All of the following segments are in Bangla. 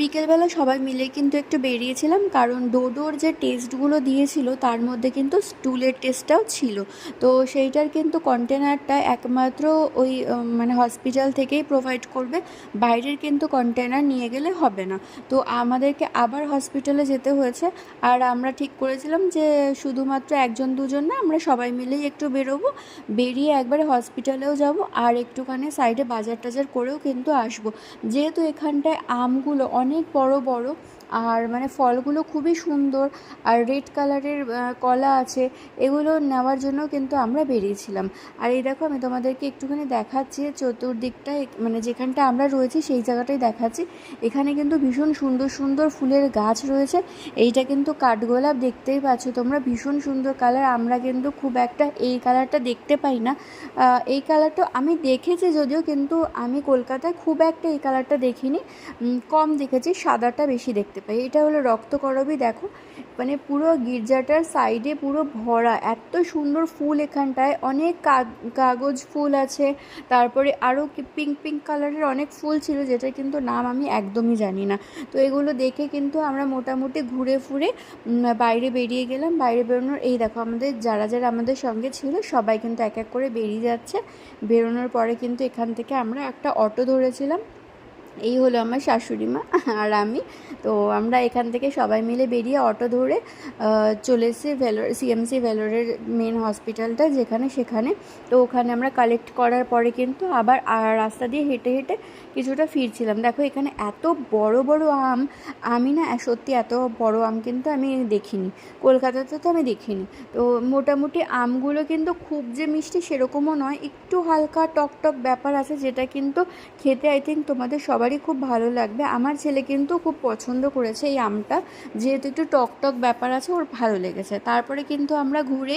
বিকেলবেলা সবাই মিলে কিন্তু একটু বেরিয়েছিলাম, কারণ ডোডোর যে টেস্টগুলো দিয়েছিল তার মধ্যে কিন্তু স্টুলের টেস্টটাও ছিল। তো সেইটার কিন্তু কন্টেনারটা একমাত্র ওই মানে হসপিটাল থেকেই প্রোভাইড করবে, বাইরের কিন্তু কন্টেনার নিয়ে গেলে হবে না। তো আমাদেরকে আবার হসপিটালে যেতে হয়েছে। আর আমরা ঠিক করেছিলাম যে শুধুমাত্র একজন দুজন না, আমরা সবাই মিলেই একটু বেরোবো, বেরিয়ে একবারে হসপিটালেও যাব আর একটুখানি সাইডে বাজার টাজার করেও কিন্তু আসবো। যেহেতু এখানটায় আমগুলো অনেক বড় বড়, আর মানে ফলগুলো খুবই সুন্দর, আর রেড কালারের কলা আছে, এগুলো নেওয়ার জন্য কিন্তু আমরা বেরিয়েছিলাম। আর এই দেখো, আমি তোমাদেরকে একটুখানি দেখাচ্ছি চতুর্দিকটায়, মানে যেখানটা আমরা রয়েছি সেই জায়গাটাই দেখাচ্ছি। এখানে কিন্তু ভীষণ সুন্দর সুন্দর ফুলের গাছ রয়েছে। এইটা কিন্তু কাঠগোলাপ, দেখতেই পাচ্ছ তোমরা, ভীষণ সুন্দর কালার। আমরা কিন্তু খুব একটা এই কালারটা দেখতে পাই না। এই কালারটা আমি দেখেছি যদিও, কিন্তু আমি কলকাতায় খুব একটা এই কালারটা দেখিনি, কম দেখেছি, সাদাটা বেশি দেখতে পাই। এটা হলো রক্তকরবী। দেখো, মানে পুরো গির্জাটার সাইডে পুরো ভরা, এত সুন্দর ফুল। এখানটায় অনেক কাগজ ফুল আছে, তারপরে আরও পিঙ্ক পিঙ্ক কালারের অনেক ফুল ছিল, যেটা কিন্তু নাম আমি একদমই জানি না। তো এগুলো দেখে কিন্তু আমরা মোটামুটি ঘুরে ফুরে বাইরে বেরিয়ে গেলাম। বাইরে বেরোনোর, এই দেখো আমাদের যারা যারা আমাদের সঙ্গে ছিল সবাই কিন্তু এক এক করে বেরিয়ে যাচ্ছে। বেরোনোর পরে কিন্তু এখান থেকে আমরা একটা অটো ধরেছিলাম। এই হলো আমার শাশুড়ি মা আর আমি। তো আমরা এখান থেকে সবাই মিলে বেরিয়ে অটো ধরে চলে এসেছি ভেলোর, সিএমসি ভেলোরের মেন হসপিটালটা যেখানে, সেখানে। তো ওখানে আমরা কালেক্ট করার পরে কিন্তু আবার রাস্তা দিয়ে হেঁটে হেঁটে কিছুটা ফিরছিলাম। দেখো এখানে এত বড় বড় আম, আমি না সত্যি এত বড় আম কিন্তু আমি দেখিনি, কলকাতাতে তো আমি দেখিনি। তো মোটামুটি আমগুলো কিন্তু খুব যে মিষ্টি সেরকমও নয়, একটু হালকা টক টক ব্যাপার আছে, যেটা কিন্তু খেতে আই থিঙ্ক তোমাদের সবারই খুব ভালো লাগবে। আমার ছেলে কিন্তু খুব পছন্দ করেছে এই আমটা, যেহেতু একটু টক টক ব্যাপার আছে, ওর ভালো লেগেছে। তারপরে কিন্তু আমরা ঘুরে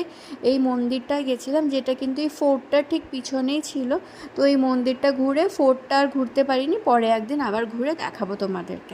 এই মন্দিরটায় গেছিলাম, যেটা কিন্তু এই ফোর্টটার ঠিক পিছনেই ছিল। তো এই মন্দিরটা ঘুরে, ফোর্টটা আর ঘুরতে পারিনি, পরে একদিন আবার ঘুরে দেখাবো তোমাদেরকে।